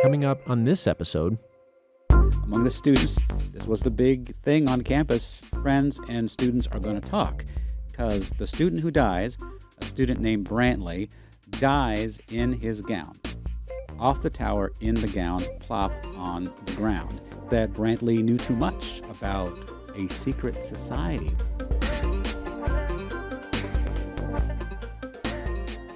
Coming up on this episode, among the students, this was the big thing on campus. Friends and students are going to talk because the student who dies, a student named Brantley, dies in his gown. Off the tower in the gown, plop on the ground. That Brantley knew too much about a secret society.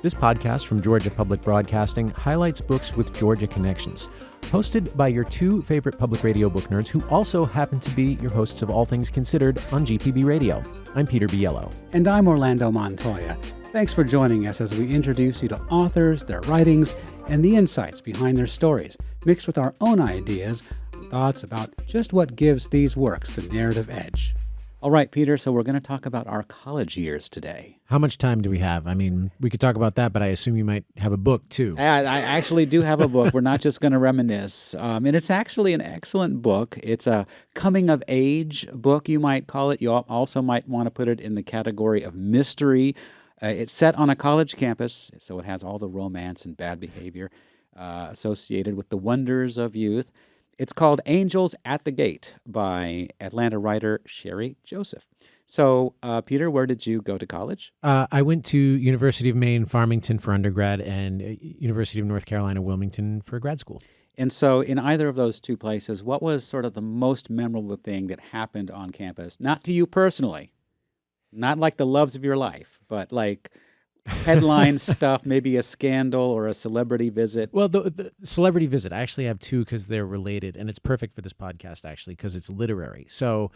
this podcast from Georgia Public Broadcasting highlights books with Georgia connections. Hosted by your two favorite public radio book nerds who also happen to be your hosts of All Things Considered on GPB Radio. I'm Peter Biello. And I'm Orlando Montoya. Thanks for joining us as we introduce you to authors, their writings, and the insights behind their stories, mixed with our own ideas and thoughts about just what gives these works the narrative edge. All right, Peter, so we're going to talk about our college years today. How much time do we have? I mean, we could talk about that, but I assume you might have a book, too. I actually do have a book. We're not just going to reminisce. And it's actually an excellent book. It's a coming-of-age book, you might call it. You also might want to put it in the category of mystery. It's set on a college campus, so it has all the romance and bad behavior associated with the wonders of youth. It's called Angels at the Gate by Atlanta writer Sherry Joseph. So, Peter, where did you go to college? I went to University of Maine, Farmington for undergrad, and University of North Carolina, Wilmington for grad school. And so in either of those two places, what was sort of the most memorable thing that happened on campus? Not to you personally, not like the loves of your life, but like headline stuff, maybe a scandal or a celebrity visit. Well, the celebrity visit, I actually have two because they're related, and it's perfect for this podcast, actually, because it's literary. So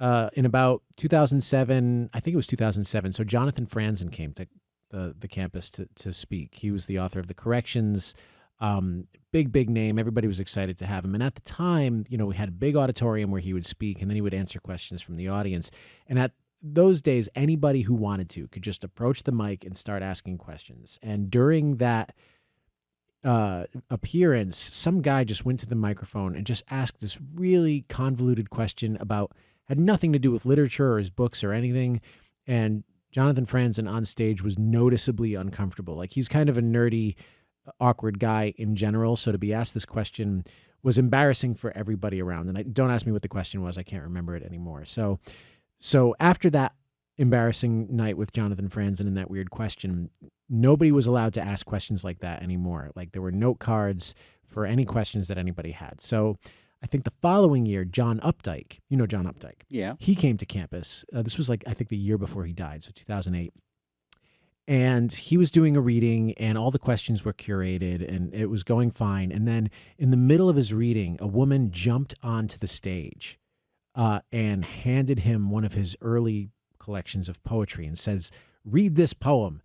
in about 2007, I think it was 2007, so Jonathan Franzen came to the campus to speak. He was the author of The Corrections, big name. Everybody was excited to have him. And at the time, we had a big auditorium where he would speak, and then he would answer questions from the audience. And at those days, anybody who wanted to could just approach the mic and start asking questions. And during that appearance, some guy just went to the microphone and just asked this really convoluted question had nothing to do with literature or his books or anything. And Jonathan Franzen on stage was noticeably uncomfortable. Like, he's kind of a nerdy, awkward guy in general. So to be asked this question was embarrassing for everybody around. And don't ask me what the question was. I can't remember it anymore. So after that embarrassing night with Jonathan Franzen and that weird question, nobody was allowed to ask questions like that anymore. Like, there were note cards for any questions that anybody had. So I think the following year, John Updike, John Updike. Yeah. He came to campus. This was I think the year before he died, so 2008. And he was doing a reading, and all the questions were curated, and it was going fine. And then in the middle of his reading, a woman jumped onto the stage and handed him one of his early collections of poetry and says, "Read this poem."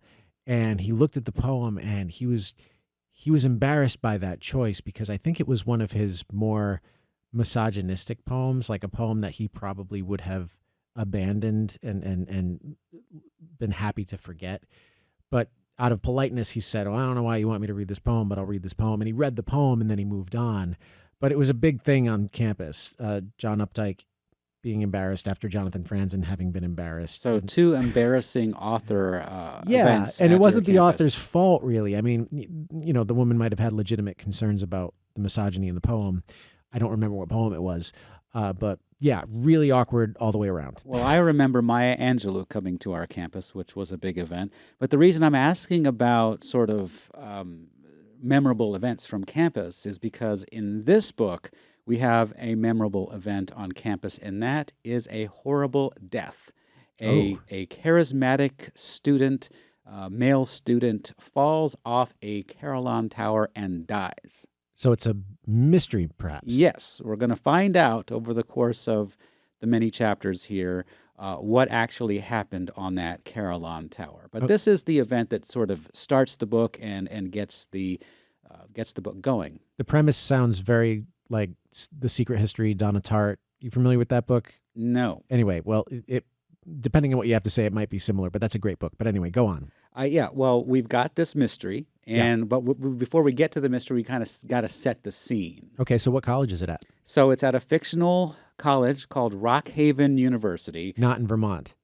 And he looked at the poem, and he was embarrassed by that choice because I think it was one of his more misogynistic poems, like a poem that he probably would have abandoned and been happy to forget. But out of politeness, he said, "Oh, I don't know why you want me to read this poem, but I'll read this poem." And he read the poem, and then he moved on. But it was a big thing on campus. John Updike being embarrassed after Jonathan Franzen having been embarrassed. So two embarrassing author events. And it wasn't the campus. author's fault, really. I mean, the woman might have had legitimate concerns about the misogyny in the poem. I don't remember what poem it was. But yeah, really awkward all the way around. Well, I remember Maya Angelou coming to our campus, which was a big event. But the reason I'm asking about sort of memorable events from campus is because in this book, we have a memorable event on campus, and that is a horrible death. A charismatic student, male student, falls off a Carillon Tower and dies. So it's a mystery, perhaps. Yes, we're going to find out over the course of the many chapters here what actually happened on that Carillon Tower. But this is the event that sort of starts the book and gets the book going. The premise sounds very like The Secret History, Donna Tartt. You familiar with that book? No. Anyway, well, it depending on what you have to say, it might be similar, but that's a great book. But anyway, go on. Well, we've got this mystery, but before we get to the mystery, we kind of got to set the scene. Okay, so what college is it at? So it's at a fictional college called Rock Haven University. Not in Vermont.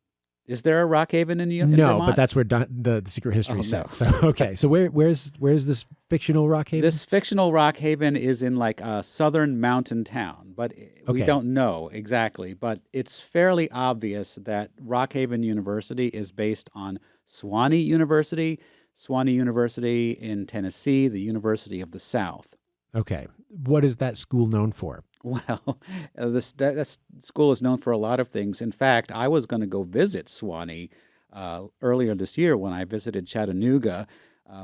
Is there a Rockhaven in No, but Vermont? that's where the secret history Oh, is no. set. So okay, so where's this fictional Rockhaven? This fictional Rockhaven is in like a southern mountain town, but we Okay, don't know exactly. But it's fairly obvious that Rockhaven University is based on Sewanee University in Tennessee, the University of the South. okay. What is that school known for? Well, that school is known for a lot of things. In fact, I was going to go visit Sewanee earlier this year when I visited Chattanooga,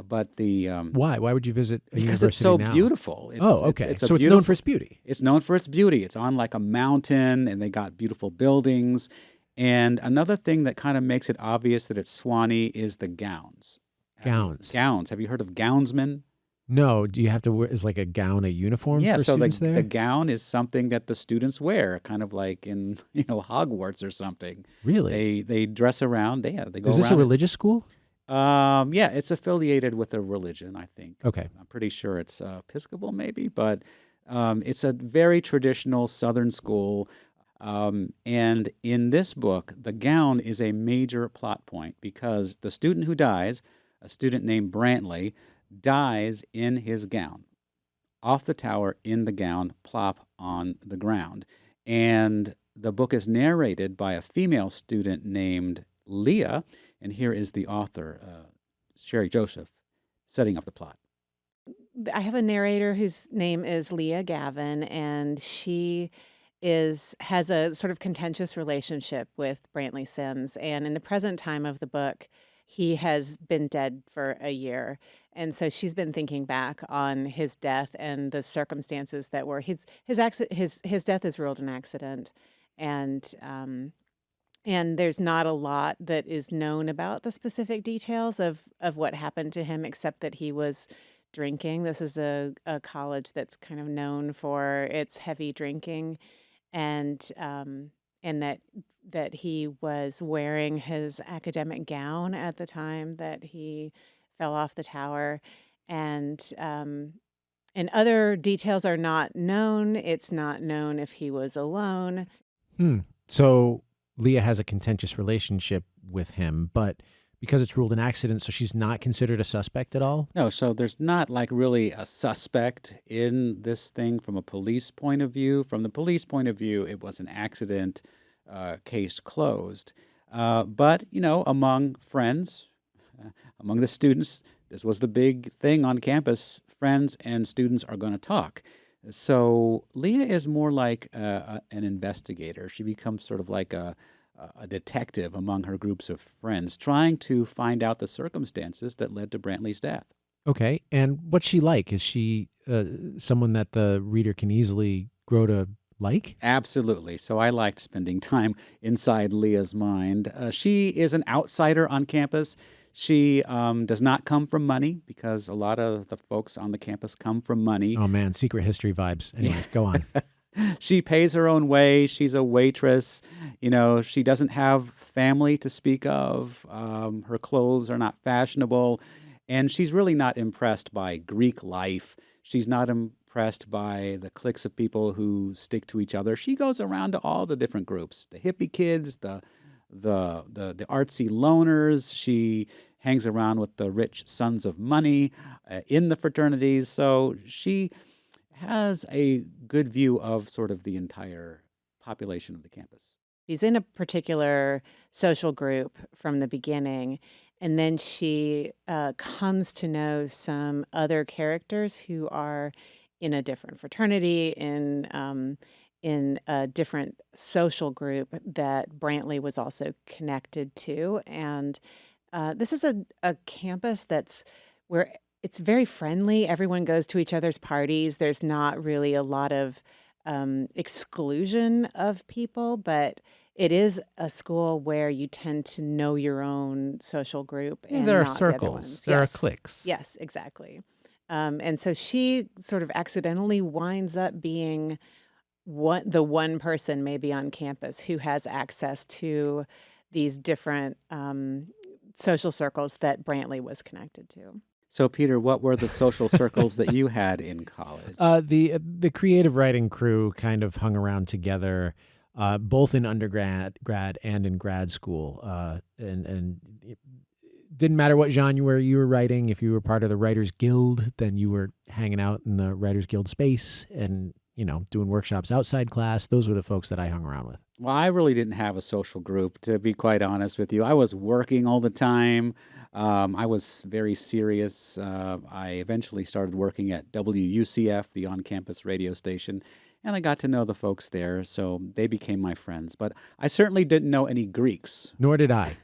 but Why? Why would you visit a because it's university so now? beautiful. Oh, okay. It's a So it's known for beautiful. its beauty. It's known for its beauty. It's on like a mountain, and they got beautiful buildings. And another thing that kind of makes it obvious that it's Swanee is the gowns. Gowns. Gowns. Have you heard of gownsmen? No, do you have to wear, is like a gown a uniform Yeah, for so students the there? gown is something that the students wear, kind of like in Hogwarts or something. Really? They dress around. They go Is this a around. religious school? Yeah, it's affiliated with a religion, I think. Okay. I'm pretty sure it's Episcopal, maybe, but it's a very traditional Southern school. And in this book, the gown is a major plot point because the student who dies, a student named Brantley, dies in his gown, off the tower in the gown, plop on the ground. And the book is narrated by a female student named Leah. And here is the author, Sherry Joseph, setting up the plot. I have a narrator whose name is Leah Gavin, and she has a sort of contentious relationship with Brantley Sims. And in the present time of the book, he has been dead for a year. And so she's been thinking back on his death and the circumstances that were his death is ruled an accident. And there's not a lot that is known about the specific details of what happened to him, except that he was drinking. This is a college that's kind of known for its heavy drinking, and that he was wearing his academic gown at the time that he fell off the tower, and other details are not known. It's not known if he was alone. So Leah has a contentious relationship with him, but because it's ruled an accident, so she's not considered a suspect at all? No, so there's not like really a suspect in this thing from a police point of view. From the police point of view, it was an accident, case closed. But, among friends, among the students, this was the big thing on campus. Friends and students are going to talk. So Leah is more like an investigator. She becomes sort of like a detective among her groups of friends, trying to find out the circumstances that led to Brantley's death. Okay. And what's she like? Is she someone that the reader can easily grow to like? Absolutely. So I liked spending time inside Leah's mind. She is an outsider on campus. She does not come from money because a lot of the folks on the campus come from money. Oh, man, secret history vibes. Anyway, go on. She pays her own way. She's a waitress. She doesn't have family to speak of. Her clothes are not fashionable. And she's really not impressed by Greek life. She's not impressed by the cliques of people who stick to each other. She goes around to all the different groups, the hippie kids, the artsy loners. She hangs around with the rich sons of money in the fraternities. So she has a good view of sort of the entire population of the campus. She's in a particular social group from the beginning, and then she comes to know some other characters who are in a different fraternity, in a different social group that Brantley was also connected to. And this is a campus that's where it's very friendly. Everyone goes to each other's parties. There's not really a lot of exclusion of people, but it is a school where you tend to know your own social group and There are not the other circles. ones. There are Yes. cliques. Yes, exactly. And so she sort of accidentally winds up being the one person maybe on campus who has access to these different social circles that Brantley was connected to. So, Peter, what were the social circles that you had in college? The creative writing crew kind of hung around together. both in grad and in grad school. And it didn't matter what genre you were writing. If you were part of the Writers Guild, then you were hanging out in the Writers Guild space and, doing workshops outside class. Those were the folks that I hung around with. Well, I really didn't have a social group, to be quite honest with you. I was working all the time. I was very serious. I eventually started working at WUCF, the on-campus radio station, and I got to know the folks there, so they became my friends. But I certainly didn't know any Greeks. Nor did I.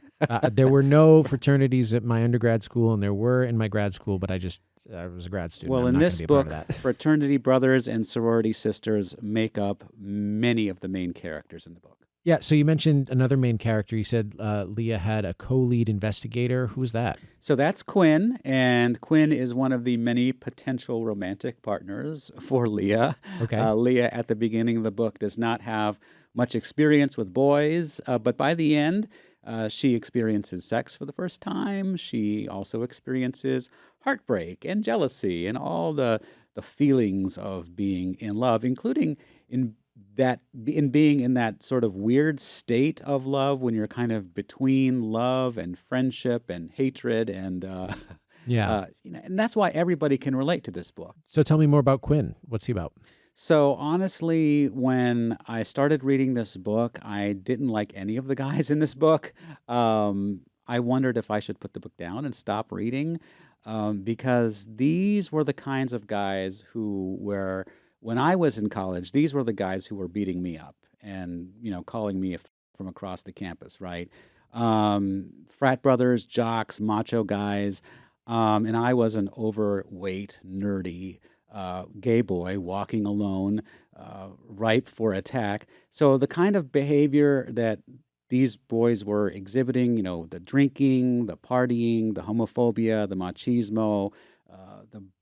There were no fraternities at my undergrad school, and there were in my grad school, but I was a grad student. Well, I'm in not gonna this be a part book, of that. fraternity brothers and sorority sisters make up many of the main characters in the book. Yeah, so you mentioned another main character. You said Leah had a co-lead investigator. Who was that? So that's Quinn, and Quinn is one of the many potential romantic partners for Leah. Okay. Leah, at the beginning of the book, does not have much experience with boys, but by the end, she experiences sex for the first time. She also experiences heartbreak and jealousy and all the feelings of being in love, including in being in that sort of weird state of love when you're kind of between love and friendship and hatred and Yeah. and that's why everybody can relate to this book. So tell me more about Quinn. What's he about? So honestly, when I started reading this book, I didn't like any of the guys in this book. I wondered if I should put the book down and stop reading, because these were the kinds of guys who were, when I was in college, these were the guys who were beating me up and, calling me from across the campus, right? Frat brothers, jocks, macho guys. And I was an overweight, nerdy gay boy walking alone, ripe for attack. So the kind of behavior that these boys were exhibiting, the drinking, the partying, the homophobia, the machismo,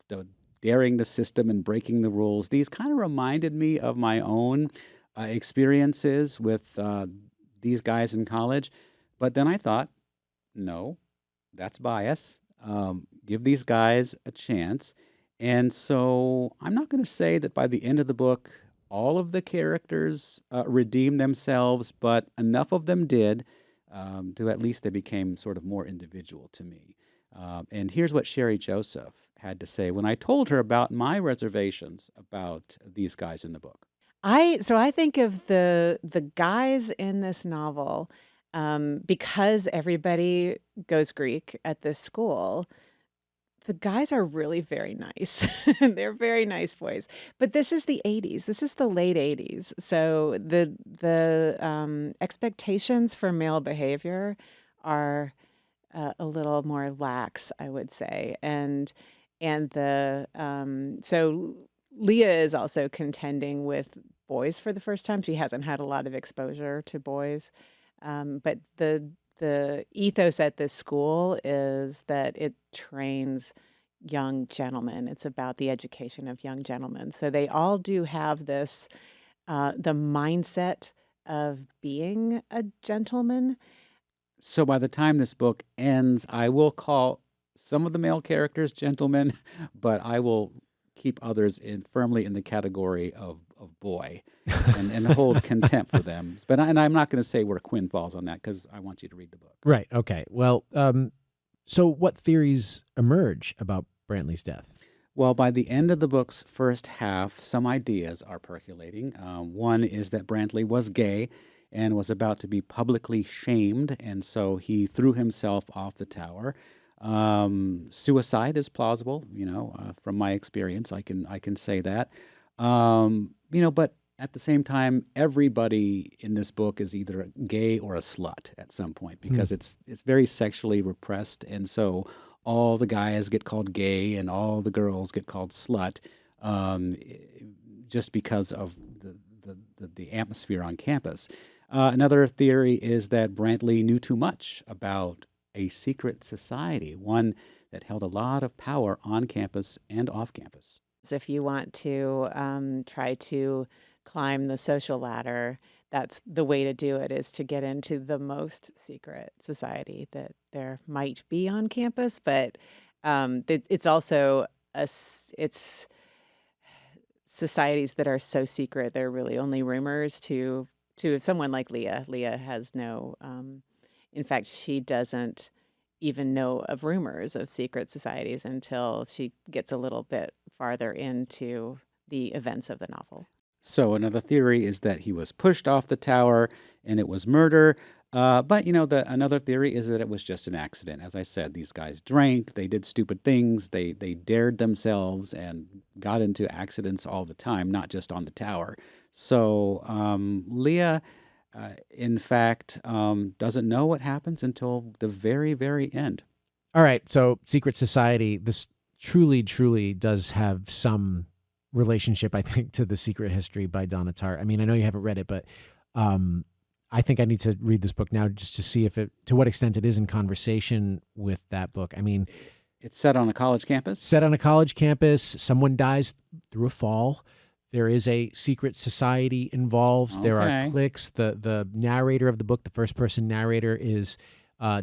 the daring the system and breaking the rules, these kind of reminded me of my own experiences with these guys in college. But then I thought, no, that's bias. Give these guys a chance. And so I'm not going to say that by the end of the book, all of the characters redeemed themselves, but enough of them did to at least they became sort of more individual to me. And here's what Sherry Joseph had to say when I told her about my reservations about these guys in the book. I think of the guys in this novel, because everybody goes Greek at this school. The guys are really very nice. They're very nice boys. But this is the 80s. This is the late 80s. So the expectations for male behavior are a little more lax, I would say. And so Leah is also contending with boys for the first time. She hasn't had a lot of exposure to boys. But the ethos at this school is that it trains young gentlemen. It's about the education of young gentlemen. So they all do have this, the mindset of being a gentleman. So by the time this book ends, I will call some of the male characters gentlemen, but I will keep others firmly in the category of boy and hold contempt for them. But I'm not going to say where Quinn falls on that because I want you to read the book. Right. Okay. Well, so what theories emerge about Brantley's death? Well, by the end of the book's first half, some ideas are percolating. One is that Brantley was gay and was about to be publicly shamed, and so he threw himself off the tower. Suicide is plausible, from my experience, I can say that. But at the same time, everybody in this book is either gay or a slut at some point because it's very sexually repressed, and so all the guys get called gay and all the girls get called slut, just because of the atmosphere on campus. Another theory is that Brantley knew too much about a secret society, one that held a lot of power on campus and off campus. If you want to try to climb the social ladder, that's the way to do it, is to get into the most secret society that there might be on campus. But it's also it's societies that are so secret they're really only rumors to to someone like Leah. Leah has no, in fact, she doesn't even know of rumors of secret societies until she gets a little bit farther into the events of the novel. So another theory is that he was pushed off the tower and it was murder. But another theory is that it was just an accident. As I said, these guys drank, they did stupid things, they dared themselves and got into accidents all the time, not just on the tower. So Leah, in fact, doesn't know what happens until the very, very end. All right, so Secret Society, this truly, truly does have some relationship, I think, to The Secret History by Donna Tartt. I mean, I know you haven't read it, but I think I need to read this book now just to see to what extent it is in conversation with that book. I mean, it's set on a college campus. Set on a college campus. Someone dies through a fall. There is a secret society involved. There are Okay. cliques. The narrator of the book, the first person narrator,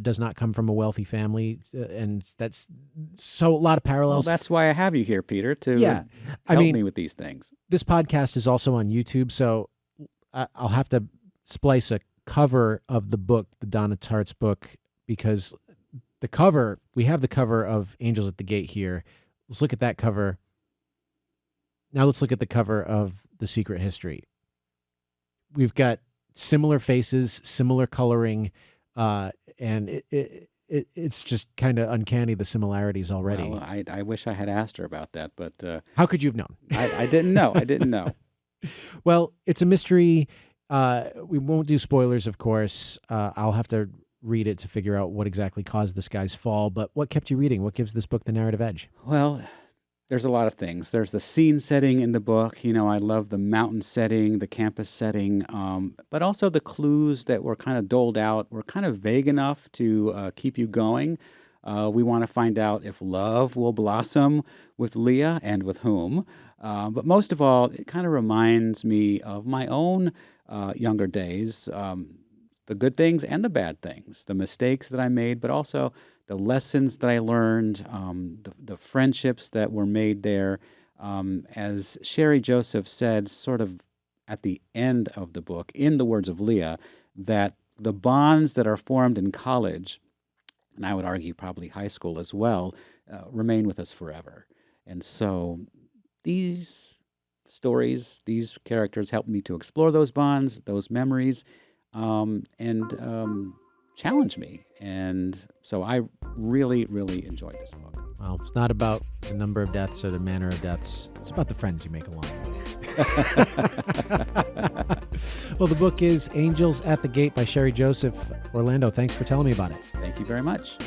does not come from a wealthy family, and that's so a lot of Well, parallels. that's why I have you here, Peter, to Yeah, I help mean, me with these things. this podcast is also on YouTube, so I'll have to splice a cover of the book, the Donna Tartt's book, because we have the cover of Angels at the Gate here. Let's look at that cover. Now let's look at the cover of The Secret History. We've got similar faces, similar coloring, and it's just kind of uncanny, the similarities already. Well, I wish I had asked her about that, but How could you have known? I didn't know. I didn't know. Well, it's a mystery. We won't do spoilers, of course. I'll have to read it to figure out what exactly caused this guy's fall. But what kept you reading? What gives this book the narrative edge? Well, there's a lot of things. There's the scene setting in the book. You know, I love the mountain setting, the campus setting, but also the clues that were kind of doled out were kind of vague enough to keep you going. We want to find out if love will blossom with Leah and with whom. But most of all, it kind of reminds me of my own younger days, the good things and the bad things, the mistakes that I made, but also the lessons that I learned, the friendships that were made there. As Sherry Joseph said, sort of at the end of the book, in the words of Leah, that the bonds that are formed in college, and I would argue probably high school as well, remain with us forever. And so these stories, these characters helped me to explore those bonds, those memories, and challenge me. And so I really, really enjoyed this book. Well, it's not about the number of deaths or the manner of deaths. It's about the friends you make along the way. Well, the book is Angels at the Gate by Sherry Joseph. Orlando, thanks for telling me about it. Thank you very much.